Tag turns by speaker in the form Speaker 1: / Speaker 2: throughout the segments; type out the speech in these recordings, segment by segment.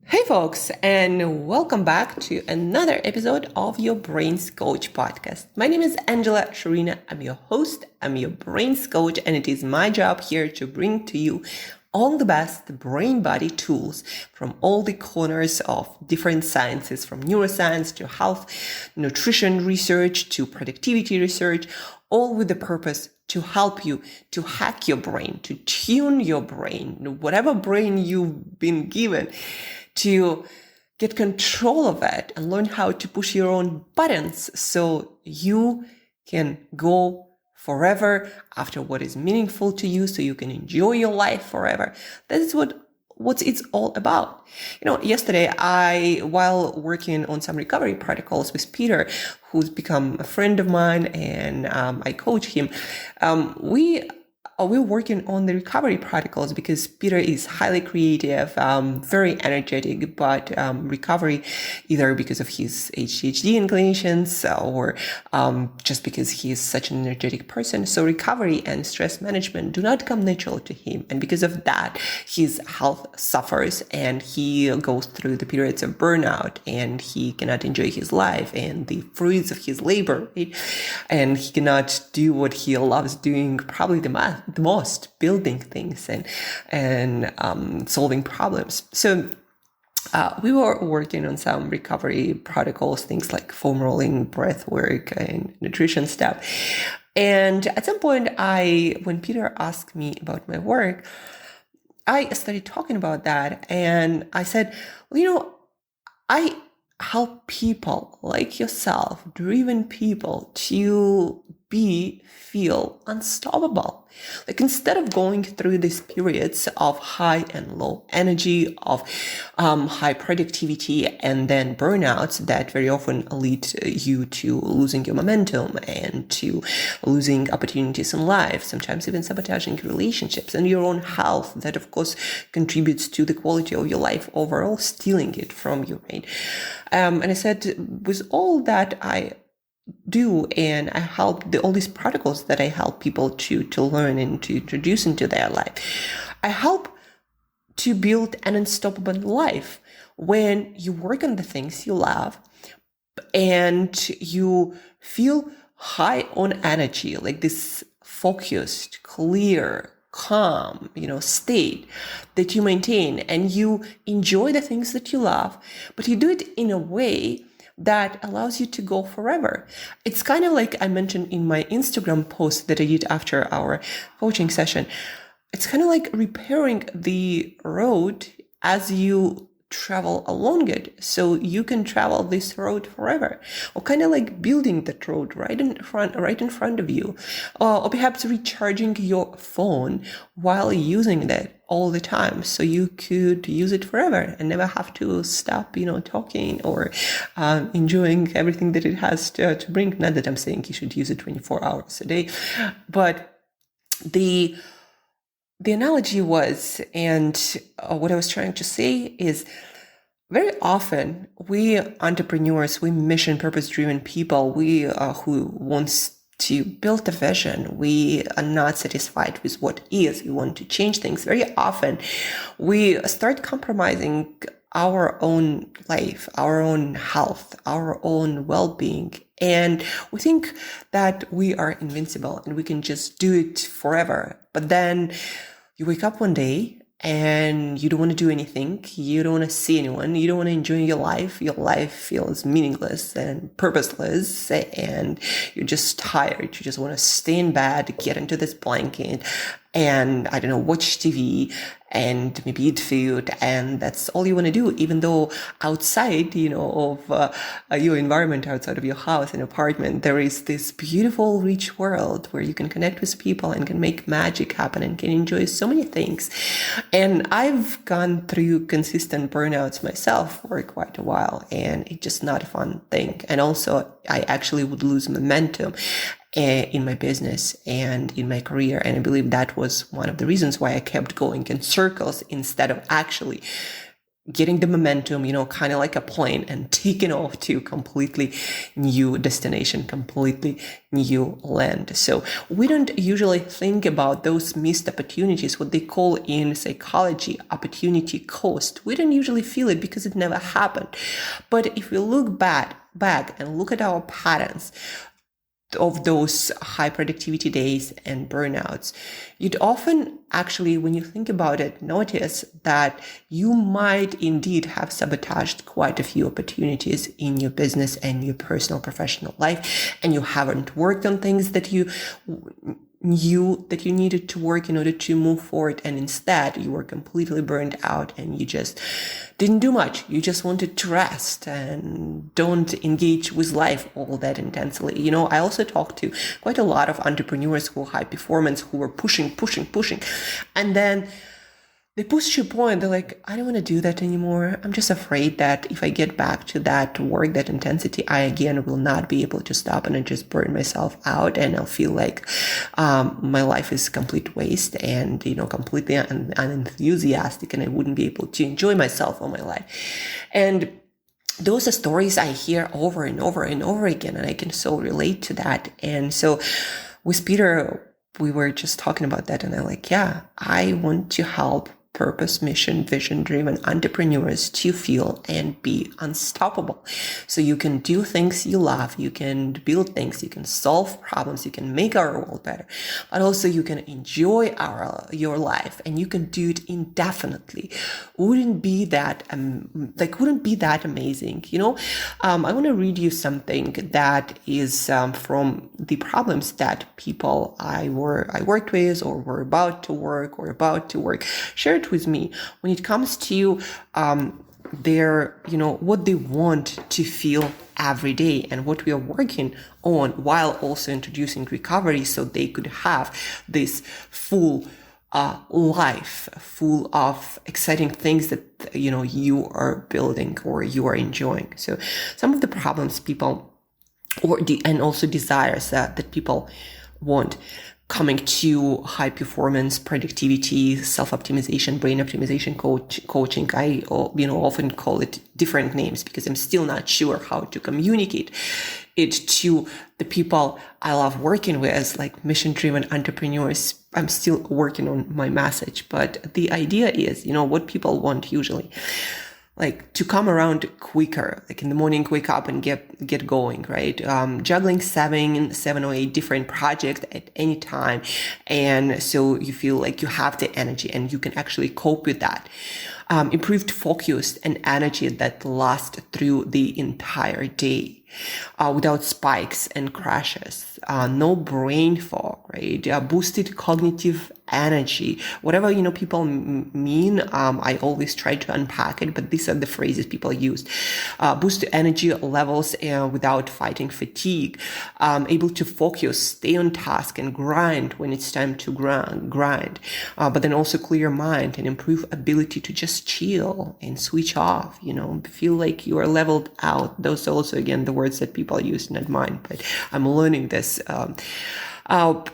Speaker 1: Hey folks, and welcome back to another episode of your Brains Coach podcast. My name is Angela Shurina. I'm your host, I'm your Brains Coach, and it is my job here to bring to you all the best brain body tools from all the corners of different sciences, from neuroscience to health, nutrition research to productivity research, all with the purpose to help you to hack your brain, to tune your brain, whatever brain you've been given, to get control of it and learn how to push your own buttons so you can go forever after what is meaningful to you, so you can enjoy your life forever. That is what it's all about. Yesterday while working on some recovery protocols with Peter, who's become a friend of mine, and I coach him, we're working on the recovery protocols because Peter is highly creative, very energetic, but recovery, either because of his ADHD inclinations or just because he is such an energetic person. So recovery and stress management do not come natural to him. And because of that, his health suffers and he goes through the periods of burnout and he cannot enjoy his life and the fruits of his labor, right? And he cannot do what he loves doing, probably the most, building things and solving problems. So we were working on some recovery protocols, things like foam rolling, breath work, and nutrition stuff. And at some point, when Peter asked me about my work, I started talking about that, and I said, I help people like yourself, driven people, to feel unstoppable. Like, instead of going through these periods of high and low energy, of high productivity, and then burnouts that very often lead you to losing your momentum and to losing opportunities in life, sometimes even sabotaging relationships and your own health, that of course contributes to the quality of your life overall, stealing it from you, right? And I said, with all that I do, and I help all these protocols that I help people to learn and to introduce into their life, I help to build an unstoppable life when you work on the things you love and you feel high on energy, like this focused, clear, calm, state that you maintain, and you enjoy the things that you love, but you do it in a way that allows you to go forever. It's kind of like I mentioned in my Instagram post that I did after our coaching session. It's kind of like repairing the road as you travel along it, so you can travel this road forever, or kind of like building that road right in front of you, or perhaps recharging your phone while using it all the time, so you could use it forever and never have to stop, talking or enjoying everything that it has to bring. Not that I'm saying you should use it 24 hours a day, but the analogy was, and what I was trying to say is, very often we entrepreneurs, we mission purpose-driven people, we who wants to build a vision, we are not satisfied with what is, we want to change things. Very often we start compromising our own life, our own health, our own well-being, and we think that we are invincible and we can just do it forever. But then you wake up one day and you don't want to do anything. You don't want to see anyone. You don't want to enjoy your life. Your life feels meaningless and purposeless, and you're just tired. You just want to stay in bed, get into this blanket, and watch TV and maybe eat food, and that's all you want to do, even though outside, of your environment, outside of your house and apartment, there is this beautiful, rich world where you can connect with people and can make magic happen and can enjoy so many things. And I've gone through consistent burnouts myself for quite a while, and it's just not a fun thing. And also, I actually would lose momentum in my business and in my career. And I believe that was one of the reasons why I kept going in circles instead of actually getting the momentum, kind of like a plane and taking off to completely new destination, completely new land. So we don't usually think about those missed opportunities, what they call in psychology, opportunity cost. We don't usually feel it because it never happened. But if we look back and look at our patterns of those high productivity days and burnouts, you'd often actually, when you think about it, notice that you might indeed have sabotaged quite a few opportunities in your business and your personal professional life, and you haven't worked on things that you knew that you needed to work in order to move forward, and instead you were completely burned out and you just didn't do much. You just wanted to rest and don't engage with life all that intensely. I also talked to quite a lot of entrepreneurs who are high performance, who were pushing, and then they push to a point, they're like, I don't want to do that anymore. I'm just afraid that if I get back to that work, that intensity, I again will not be able to stop, and I just burn myself out, and I'll feel like my life is complete waste and, completely unenthusiastic, and I wouldn't be able to enjoy myself or my life. And those are stories I hear over and over and over again, and I can so relate to that. And so with Peter, we were just talking about that, and I'm like, yeah, I want to help purpose, mission, vision-driven entrepreneurs to feel and be unstoppable. So you can do things you love, you can build things, you can solve problems, you can make our world better, but also you can enjoy your life, and you can do it indefinitely. Wouldn't be that amazing? I want to read you something that is from the problems that people I worked with or were about to work shared with me when it comes to their, what they want to feel every day, and what we are working on, while also introducing recovery so they could have this full life full of exciting things that you are building or you are enjoying. So some of the problems people and also desires that people want coming to high performance, productivity, self-optimization, brain optimization coaching. I often call it different names because I'm still not sure how to communicate it to the people I love working with, like mission-driven entrepreneurs. I'm still working on my message, but the idea is, what people want usually, like to come around quicker, like in the morning, wake up and get going, right? Juggling seven or eight different projects at any time. And so you feel like you have the energy and you can actually cope with that. Improved focus and energy that last through the entire day. Without spikes and crashes, no brain fog, right? Boosted cognitive energy, whatever, people mean. I always try to unpack it, but these are the phrases people use. Boost energy levels without fighting fatigue, able to focus, stay on task and grind when it's time to grind, but then also clear mind and improve ability to just chill and switch off, feel like you are leveled out. Those are also, again, the words that people use, not mine, but I'm learning this.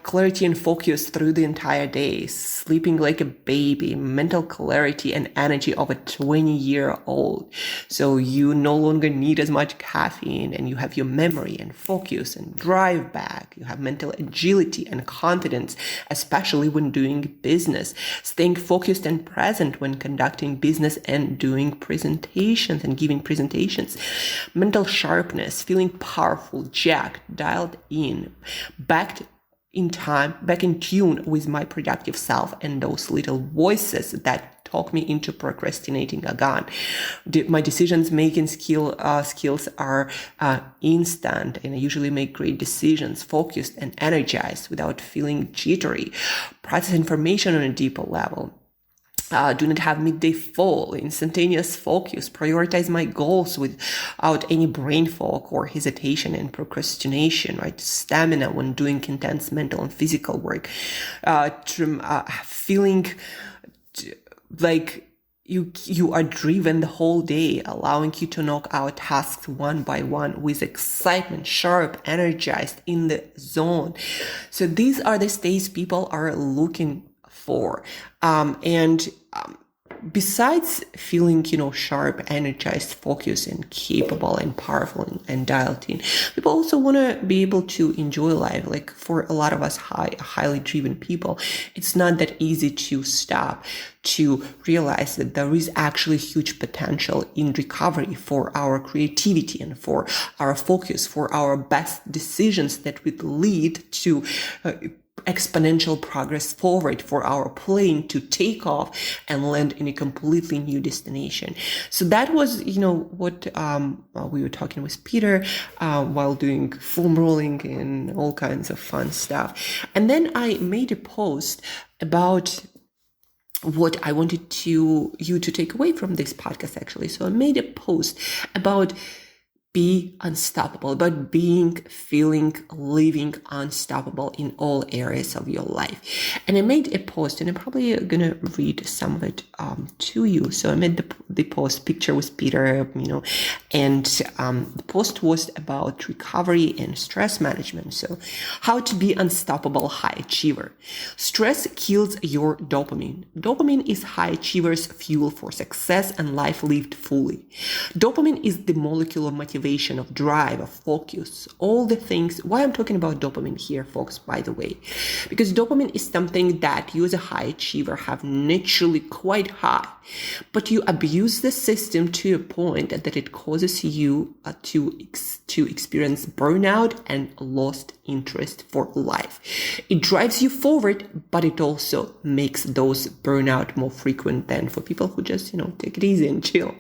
Speaker 1: Clarity and focus through the entire day, sleeping like a baby, mental clarity and energy of a 20-year-old. So you no longer need as much caffeine, and you have your memory and focus and drive back. You have mental agility and confidence, especially when doing business, staying focused and present when conducting business and doing presentations and giving presentations. Mental sharpness, feeling powerful, jacked, dialed in, back in tune with my productive self and those little voices that talk me into procrastinating again. My decisions making skills are instant, and I usually make great decisions, focused and energized without feeling jittery. Process information on a deeper level. Do not have midday fall, instantaneous focus, prioritize my goals without any brain fog or hesitation and procrastination, right? Stamina when doing intense mental and physical work. Feeling like you are driven the whole day, allowing you to knock out tasks one by one with excitement, sharp, energized, in the zone. So these are the states people are looking for. besides feeling, sharp, energized, focused, and capable and powerful and dialed in, people also want to be able to enjoy life. Like for a lot of us highly driven people, it's not that easy to stop to realize that there is actually huge potential in recovery for our creativity and for our focus, for our best decisions that would lead to exponential progress forward, for our plane to take off and land in a completely new destination. So that was, what we were talking with Peter while doing foam rolling and all kinds of fun stuff. And then I made a post about what I wanted you to take away from this podcast, actually. So I made a post about be unstoppable, about living unstoppable in all areas of your life. And I made a post, and I'm probably going to read some of it to you. So I made the post picture with Peter, and the post was about recovery and stress management. So how to be unstoppable high achiever. Stress kills your dopamine. Dopamine is high achievers' fuel for success and life lived fully. Dopamine is the molecule of motivation, of drive, of focus, all the things. Why I'm talking about dopamine here, folks, by the way, because dopamine is something that you as a high achiever have naturally quite high, but you abuse the system to a point that it causes you to experience burnout and lost interest for life. It drives you forward, but it also makes those burnout more frequent than for people who just, take it easy and chill.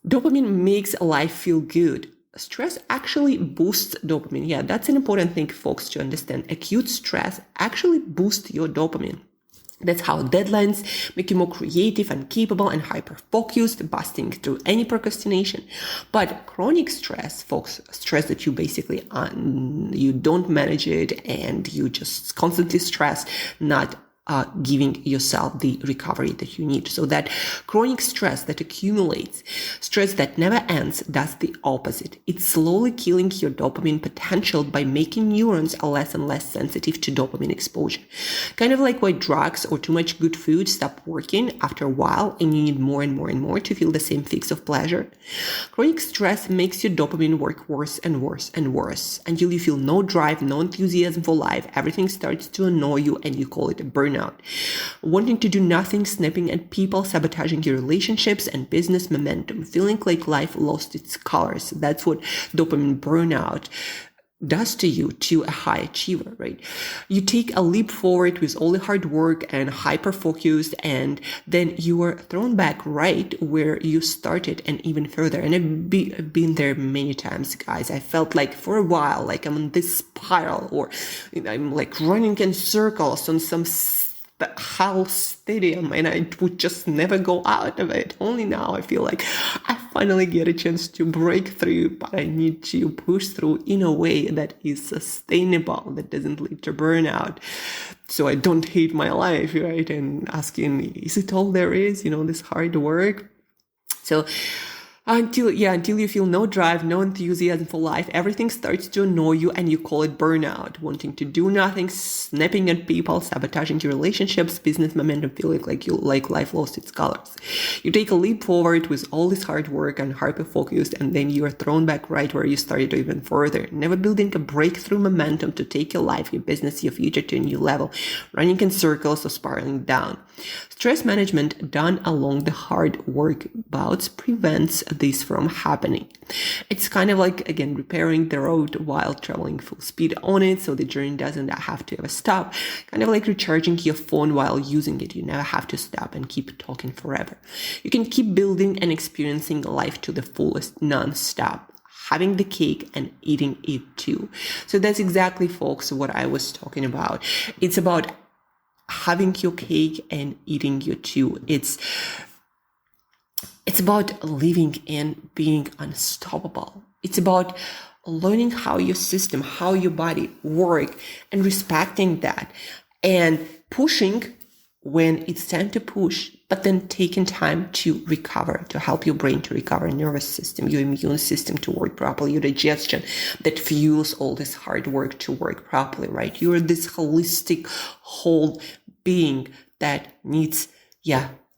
Speaker 1: Dopamine makes life feel good. Stress actually boosts dopamine. Yeah, that's an important thing, folks, to understand. Acute stress actually boosts your dopamine. That's how deadlines make you more creative and capable and hyper-focused, busting through any procrastination. But chronic stress, folks, stress that you basically, you don't manage it and you just constantly stress, not giving yourself the recovery that you need. So that chronic stress that accumulates, stress that never ends, does the opposite. It's slowly killing your dopamine potential by making neurons less and less sensitive to dopamine exposure. Kind of like why drugs or too much good food stop working after a while and you need more and more and more to feel the same fix of pleasure. Chronic stress makes your dopamine work worse and worse and worse until you feel no drive, no enthusiasm for life. Everything starts to annoy you and you call it a burnout. Wanting to do nothing, snapping at people, sabotaging your relationships and business momentum, feeling like life lost its colors. That's what dopamine burnout does to you, to a high achiever, right? You take a leap forward with all the hard work and hyper focused, and then you are thrown back right where you started and even further. And I've been there many times, guys. I felt like for a while, like I'm on this spiral, or I'm like running in circles on some house stadium, and I would just never go out of it. Only now I feel like I finally get a chance to break through, but I need to push through in a way that is sustainable, that doesn't lead to burnout. So I don't hate my life, right? And asking, is it all there is, this hard work? So until you feel no drive, no enthusiasm for life, everything starts to annoy you and you call it burnout. Wanting to do nothing, snapping at people, sabotaging your relationships, business momentum, feeling like life lost its colors. You take a leap forward with all this hard work and hyper-focused, and then you are thrown back right where you started or even further. Never building a breakthrough momentum to take your life, your business, your future to a new level, running in circles or spiraling down. Stress management done along the hard work bouts prevents this from happening. It's kind of like, again, repairing the road while traveling full speed on it, so the journey doesn't have to ever stop. Kind of like recharging your phone while using it. You never have to stop and keep talking forever. You can keep building and experiencing life to the fullest, non-stop, having the cake and eating it too. So that's exactly, folks, what I was talking about. It's about having your cake and eating your too. It's about living and being unstoppable. It's about learning how your system, how your body work, and respecting that, and pushing when it's time to push, but then taking time to recover, to help your brain to recover, nervous system, your immune system to work properly, your digestion that fuels all this hard work to work properly, right? You're this holistic whole being that needs,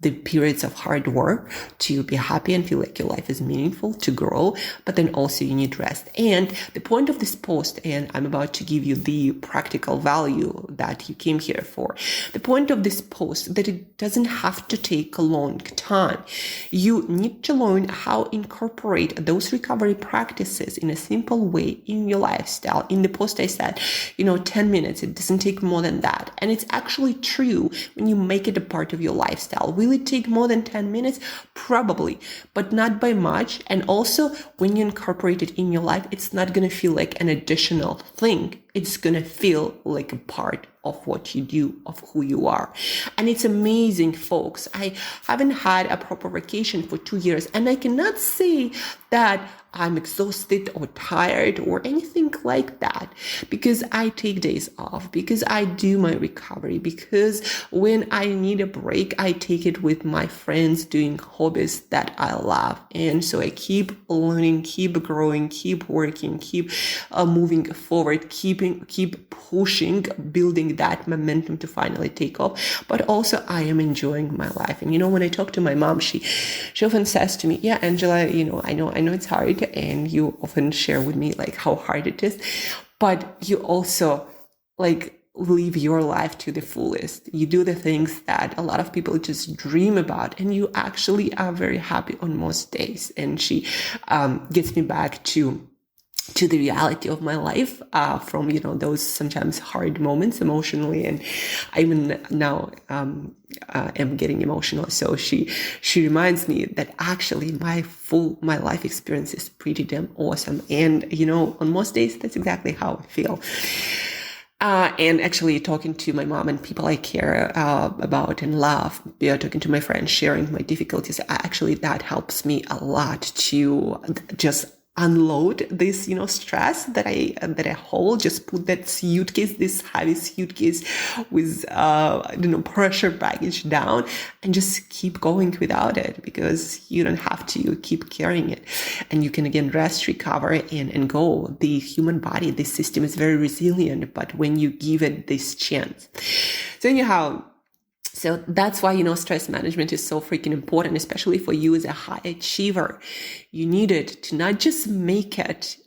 Speaker 1: the periods of hard work to be happy and feel like your life is meaningful, to grow, but then also you need rest. And the point of this post, and I'm about to give you the practical value that you came here for. The point of this post that it doesn't have to take a long time. You need to learn how to incorporate those recovery practices in a simple way in your lifestyle. In the post I said, 10 minutes, it doesn't take more than that. And it's actually true when you make it a part of your lifestyle. Will it take more than 10 minutes? Probably, but not by much. And also when you incorporate it in your life, it's not going to feel like an additional thing. It's going to feel like a part of what you do, of who you are. And it's amazing, folks. I haven't had a proper vacation for 2 years, and I cannot say that I'm exhausted or tired or anything like that, because I take days off, because I do my recovery, because when I need a break, I take it with my friends doing hobbies that I love. And so I keep learning, keep growing, keep working, keep moving forward, keep pushing, building that momentum to finally take off. But also I am enjoying my life. And when I talk to my mom, she often says to me, yeah, Angela, I know it's hard, and you often share with me like how hard it is, but you also live your life to the fullest. You do the things that a lot of people just dream about, and you actually are very happy on most days. And she gets me back to the reality of my life, from, those sometimes hard moments emotionally. And I even now, am getting emotional. So she reminds me that actually my life experience is pretty damn awesome. And, on most days, that's exactly how I feel. And actually talking to my mom and people I care about and love, talking to my friends, sharing my difficulties, actually that helps me a lot to just unload this, stress that I hold. Just put that suitcase, this heavy suitcase with, pressure baggage down, and just keep going without it, because you don't have to keep carrying it. And you can again rest, recover, and go. The human body, this system is very resilient, but when you give it this chance. So anyhow, so that's why, stress management is so freaking important, especially for you as a high achiever. You need it to not just make it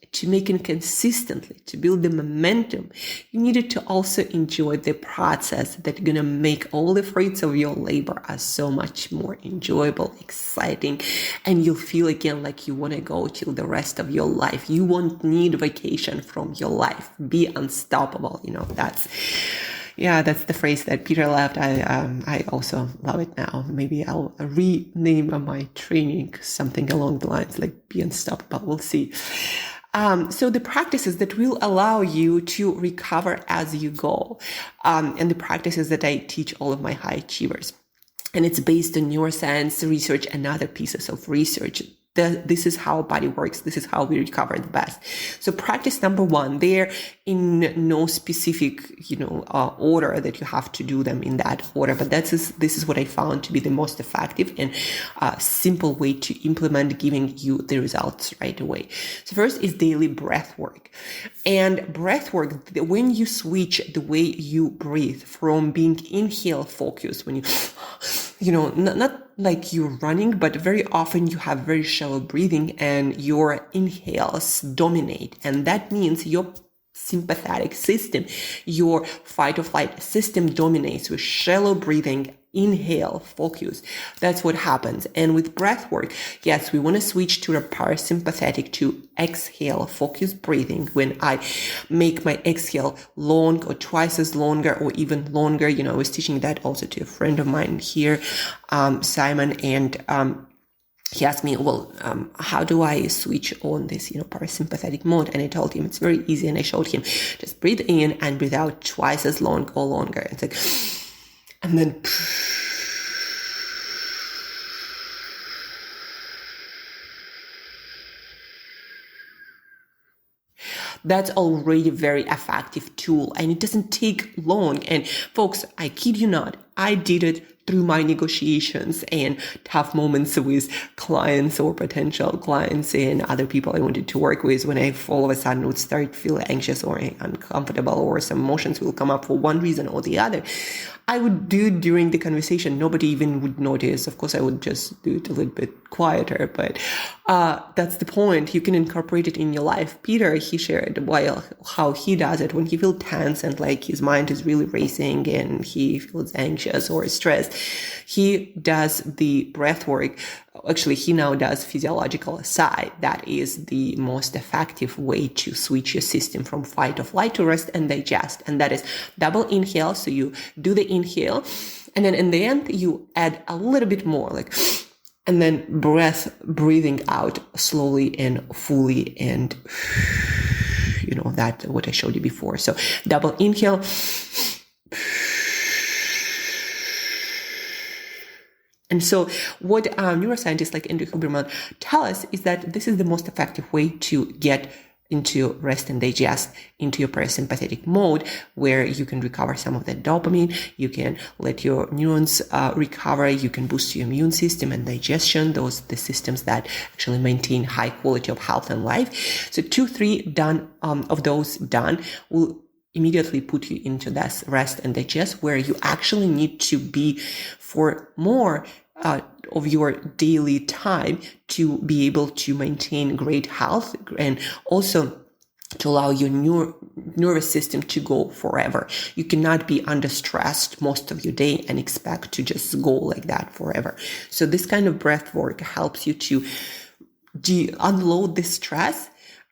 Speaker 1: consistently, to build the momentum. You need it to also enjoy the process that's going to make all the fruits of your labor are so much more enjoyable, exciting, and you'll feel again like you want to go till the rest of your life. You won't need vacation from your life. Be unstoppable. That's the phrase that Peter left. I also love it now. Maybe I'll rename my training something along the lines like be unstoppable. We'll see. So the practices that will allow you to recover as you go, and the practices that I teach all of my high achievers. And it's based on neuroscience research and other pieces of research. This is how body works. This is how we recover the best. So practice number one, they're in no specific, order that you have to do them in that order. But this is what I found to be the most effective and simple way to implement, giving you the results right away. So first is daily breath work. And breath work, when you switch the way you breathe from being inhale focused, when not like you're running, but very often you have very shallow breathing and your inhales dominate. And that means your sympathetic system, your fight or flight system dominates with shallow breathing, inhale, focus. That's what happens. And with breath work, yes, we want to switch to a parasympathetic to exhale, focus breathing. When I make my exhale long or twice as longer or even longer, I was teaching that also to a friend of mine here, Simon, and he asked me, how do I switch on this, parasympathetic mode? And I told him it's very easy. And I showed him just breathe in and breathe out twice as long or longer. It's like, and then, That's already a very effective tool, and it doesn't take long. And folks, I kid you not, I did it through my negotiations and tough moments with clients or potential clients and other people I wanted to work with, when I all of a sudden would start feeling anxious or uncomfortable, or some emotions will come up for one reason or the other. I would do it during the conversation. Nobody even would notice. Of course, I would just do it a little bit quieter, but that's the point. You can incorporate it in your life. Peter, he shared how he does it when he feels tense and like his mind is really racing and he feels anxious or stressed. He does the breath work. Actually, he now does physiological side. That is the most effective way to switch your system from fight or flight to rest and digest. And that is double inhale. So you do the inhale, and then in the end, you add a little bit more, like, and then breathing out slowly and fully. And that what I showed you before. So double inhale. And so what neuroscientists like Andrew Huberman tell us is that this is the most effective way to get into rest and digest, into your parasympathetic mode, where you can recover some of that dopamine, you can let your neurons recover, you can boost your immune system and digestion, the systems that actually maintain high quality of health and life. So 2-3 of those done will immediately put you into that rest and digest, where you actually need to be for more of your daily time to be able to maintain great health, and also to allow your nervous system to go forever. You cannot be under stress most of your day and expect to just go like that forever. So this kind of breath work helps you to unload the stress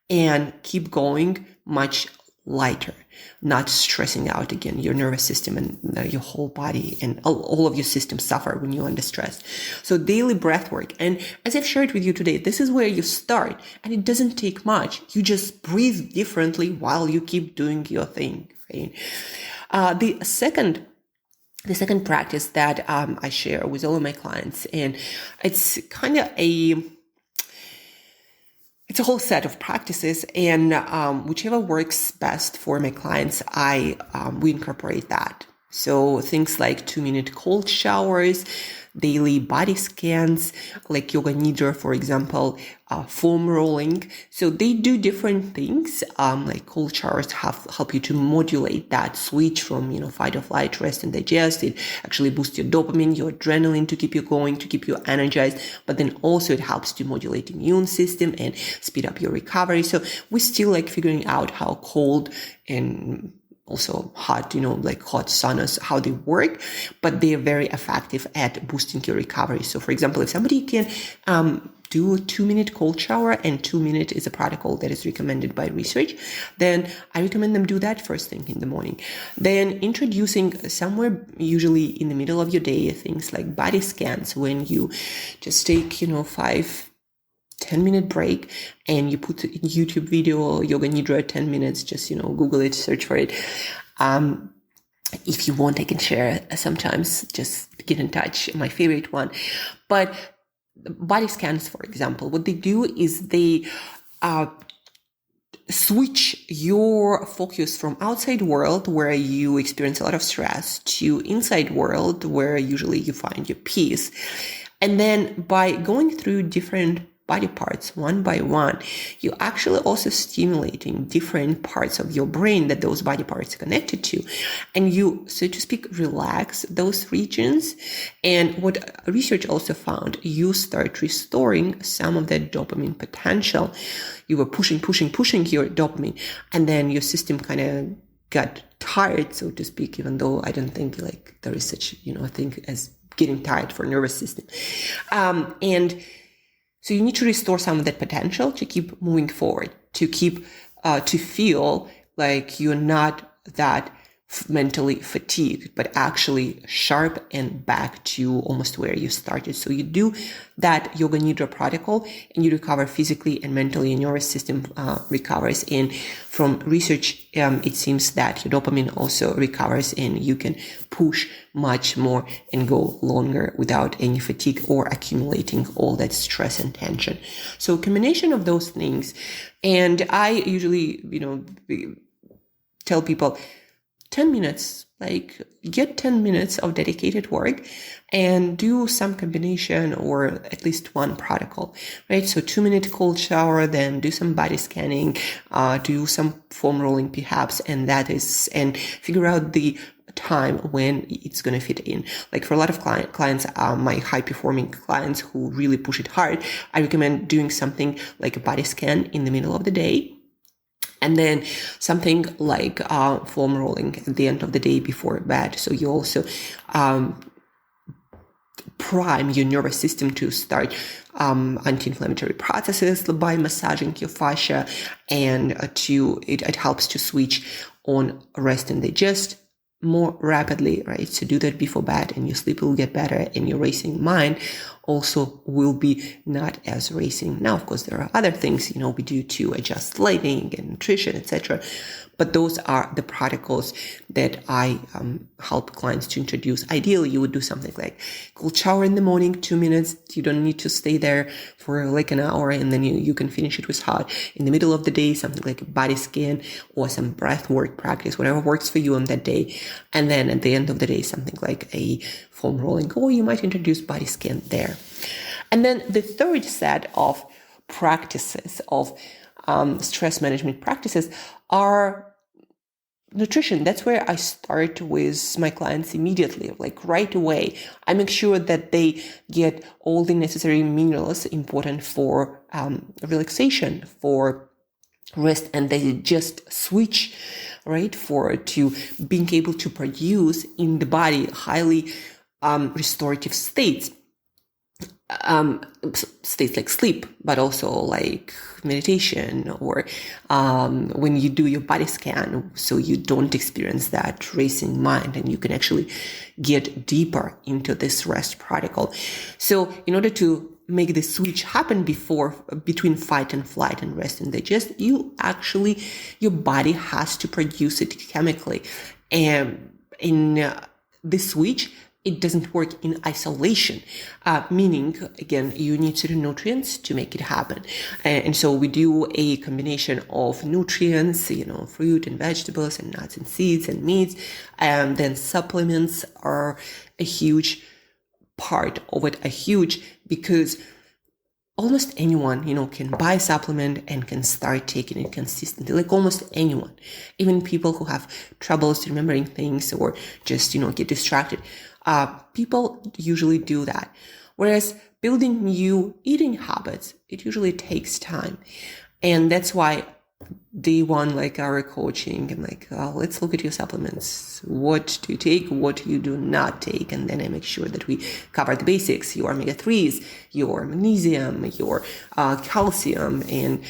Speaker 1: and keep going much lighter, not stressing out again your nervous system and your whole body, and all of your systems suffer when you're under stress. So daily breath work. And as I've shared with you today, this is where you start, and it doesn't take much. You just breathe differently while you keep doing your thing. Right? The second practice that I share with all of my clients, and it's kind of it's a whole set of practices, and whichever works best for my clients, we incorporate that. So things like 2-minute cold showers, daily body scans, like yoga nidra, for example, foam rolling. So they do different things. Like cold showers help you to modulate that switch from, fight or flight, rest and digest. It actually boosts your dopamine, your adrenaline to keep you going, to keep you energized. But then also it helps to modulate the immune system and speed up your recovery. So we're still figuring out how cold and also hot, like hot saunas, how they work, but they're very effective at boosting your recovery. So for example, if somebody can do a 2-minute cold shower, and 2 minutes is a protocol that is recommended by research, then I recommend them do that first thing in the morning. Then introducing somewhere, usually in the middle of your day, things like body scans, when you just take, 5-10-minute break and you put a YouTube video, yoga nidra 10 minutes, just, Google it, search for it. If you want, I can share sometimes, just get in touch. My favorite one. But body scans, for example, what they do is they switch your focus from outside world, where you experience a lot of stress, to inside world, where usually you find your peace. And then by going through different body parts one by one, you're actually also stimulating different parts of your brain that those body parts are connected to. And you, so to speak, relax those regions. And what research also found, you start restoring some of that dopamine potential. You were pushing your dopamine, and then your system kind of got tired, so to speak, even though I don't think there is such, a thing as getting tired for nervous system. And so you need to restore some of that potential to keep moving forward, to keep, to feel like you're not that mentally fatigued, but actually sharp and back to almost where you started. So you do that yoga nidra protocol and you recover physically and mentally, and your system recovers. And from research, it seems that your dopamine also recovers and you can push much more and go longer without any fatigue or accumulating all that stress and tension. So combination of those things. And I usually, tell people 10 minutes, like get 10 minutes of dedicated work and do some combination or at least one protocol, right? So 2-minute cold shower, then do some body scanning, do some foam rolling perhaps, and figure out the time when it's going to fit in. Like for a lot of clients, my high performing clients who really push it hard, I recommend doing something like a body scan in the middle of the day. And then something like foam rolling at the end of the day before bed. So you also prime your nervous system to start anti-inflammatory processes by massaging your fascia, and it helps to switch on rest and digest more rapidly, right? So do that before bed and your sleep will get better and your racing mind also will be not as racing. Now, of course, there are other things, we do to adjust lighting and nutrition, etc. But those are the protocols that I help clients to introduce. Ideally, you would do something like cold shower in the morning, 2 minutes. You don't need to stay there for like an hour and then you can finish it with hot. In the middle of the day, something like a body scan or some breath work practice, whatever works for you on that day. And then at the end of the day, something like a foam rolling, or you might introduce body scan there. And then the third set of practices of stress management practices are nutrition. That's where I start with my clients immediately, like right away. I make sure that they get all the necessary minerals important for relaxation, for rest, and they just switch, right, to being able to produce in the body highly restorative states. States like sleep, but also like meditation or when you do your body scan, so you don't experience that racing mind and you can actually get deeper into this rest protocol. So in order to make the switch happen between fight and flight and rest and digest, your body has to produce it chemically. And in this switch, it doesn't work in isolation, meaning, again, you need certain nutrients to make it happen. And so we do a combination of nutrients, fruit and vegetables and nuts and seeds and meats. And then supplements are a huge part of it, because almost anyone, can buy a supplement and can start taking it consistently, like almost anyone, even people who have troubles remembering things or just, get distracted. People usually do that. Whereas building new eating habits, it usually takes time. And that's why day one, like our coaching, I'm like, let's look at your supplements. What do you take? What you do not take? And then I make sure that we cover the basics, your omega-3s, your magnesium, your calcium, and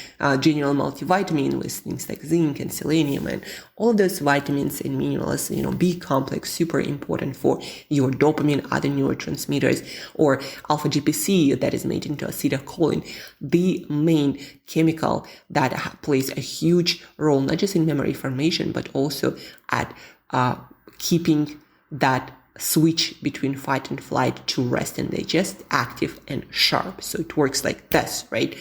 Speaker 1: general multivitamin with things like zinc and selenium and all those vitamins and minerals, B complex, super important for your dopamine, other neurotransmitters, or alpha GPC that is made into acetylcholine, the main chemical that plays a huge role, not just in memory formation, but also at keeping that switch between fight and flight to rest and digest active and sharp. So it works like this, right?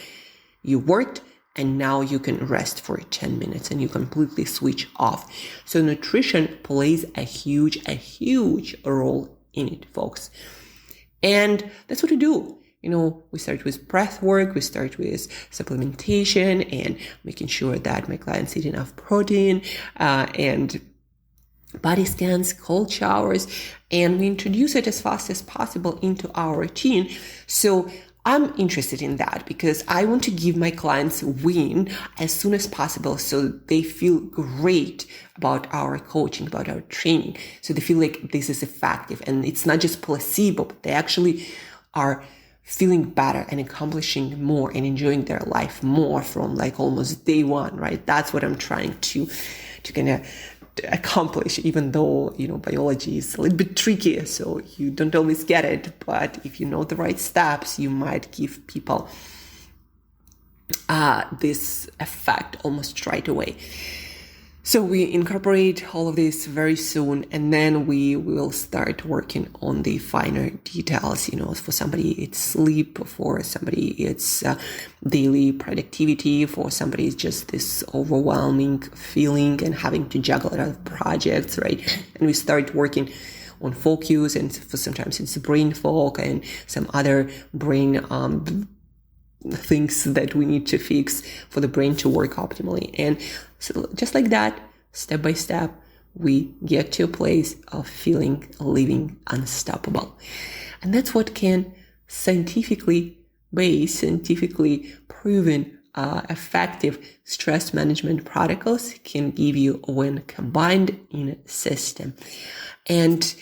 Speaker 1: You worked and now you can rest for 10 minutes and you completely switch off. So nutrition plays a huge role in it, folks. And that's what we do. We start with breath work, we start with supplementation and making sure that my clients eat enough protein, and body scans, cold showers, and we introduce it as fast as possible into our routine. So I'm interested in that because I want to give my clients a win as soon as possible so they feel great about our coaching, about our training. So they feel like this is effective and it's not just placebo, but they actually are feeling better and accomplishing more and enjoying their life more from like almost day one, right? That's what I'm trying to kind of accomplish, even though, biology is a little bit tricky, so you don't always get it. But if you know the right steps, you might give people this effect almost right away. So we incorporate all of this very soon, and then we will start working on the finer details. For somebody it's sleep, for somebody it's daily productivity, for somebody it's just this overwhelming feeling and having to juggle a lot of projects, right? And we start working on focus, and for sometimes it's brain fog and some other brain things that we need to fix for the brain to work optimally. And so just like that, step by step, we get to a place of living unstoppable. And that's what can scientifically proven effective stress management protocols can give you when combined in a system. And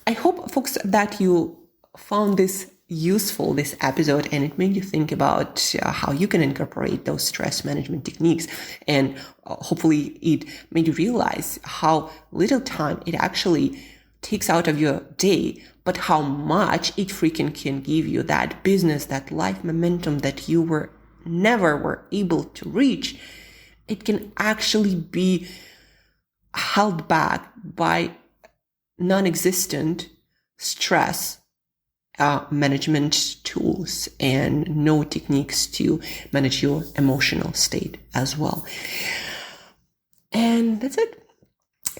Speaker 1: I hope, folks, that you found this useful, this episode, and it made you think about how you can incorporate those stress management techniques, and hopefully it made you realize how little time it actually takes out of your day, but how much it freaking can give you that business, that life momentum that you never were able to reach. It can actually be held back by non-existent stress management tools and no techniques to manage your emotional state as well. And that's it.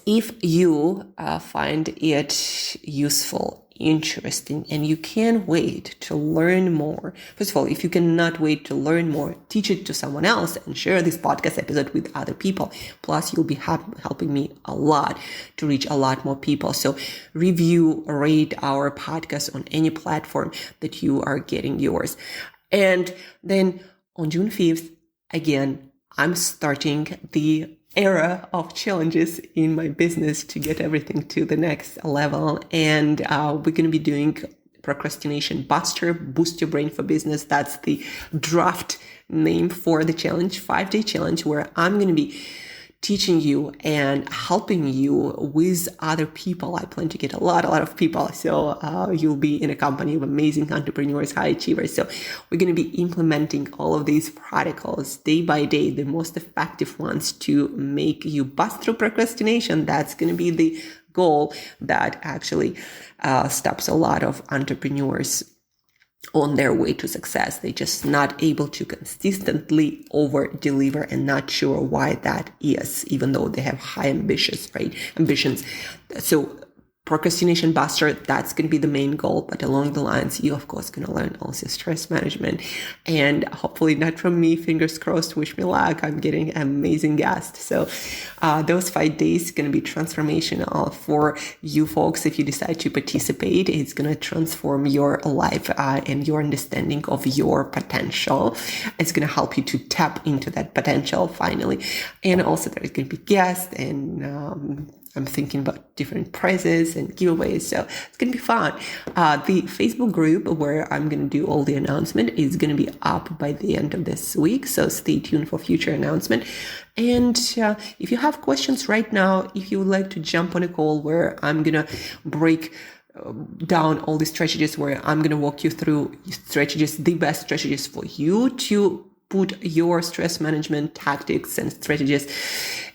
Speaker 1: If you find it useful, interesting, and you can't wait to learn more, first of all, if you cannot wait to learn more, teach it to someone else and share this podcast episode with other people. Plus, you'll be helping me a lot to reach a lot more people. So review, rate our podcast on any platform that you are getting yours. And then on June 5th, again, I'm starting the era of challenges in my business to get everything to the next level. And we're going to be doing Procrastination Buster, Boost Your Brain for Business. That's the draft name for the challenge, 5-day challenge, where I'm going to be teaching you and helping you with other people. I plan to get a lot of people. So you'll be in a company of amazing entrepreneurs, high achievers. So we're going to be implementing all of these protocols day by day, the most effective ones to make you bust through procrastination. That's going to be the goal that actually stops a lot of entrepreneurs on their way to success. They're just not able to consistently over deliver and not sure why that is, even though they have high ambitions. So Procrastination Buster, that's going to be the main goal. But along the lines, you, of course, going to learn also stress management. And hopefully not from me, fingers crossed, wish me luck. I'm getting an amazing guest. So those 5 days going to be transformational for you folks. If you decide to participate, it's going to transform your life and your understanding of your potential. It's going to help you to tap into that potential finally. And also there's going to be guests, and I'm thinking about different prizes and giveaways. So it's going to be fun. The Facebook group where I'm going to do all the announcement is going to be up by the end of this week. So stay tuned for future announcement. And if you have questions right now, if you would like to jump on a call where I'm going to break down all the strategies, where I'm going to walk you through strategies, the best strategies for you to put your stress management tactics and strategies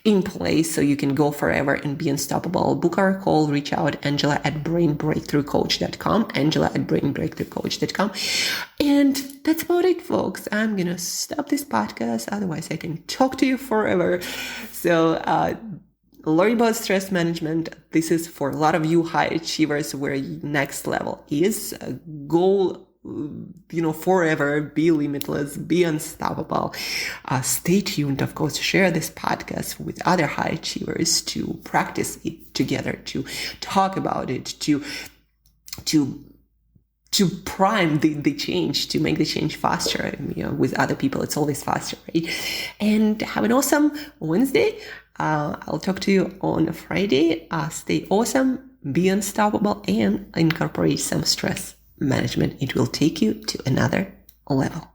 Speaker 1: in place so you can go forever and be unstoppable. Book our call, reach out, Angela@brainbreakthroughcoach.com, Angela@brainbreakthroughcoach.com. And that's about it, folks. I'm going to stop this podcast. Otherwise, I can talk to you forever. So, learn about stress management. This is for a lot of you high achievers where next level is a goal. Forever, be limitless, be unstoppable. Stay tuned, of course, share this podcast with other high achievers to practice it together, to talk about it, to prime the change, to make the change faster. With other people, it's always faster, right? And have an awesome Wednesday. I'll talk to you on Friday. Stay awesome, be unstoppable, and incorporate some stress management. It will take you to another level.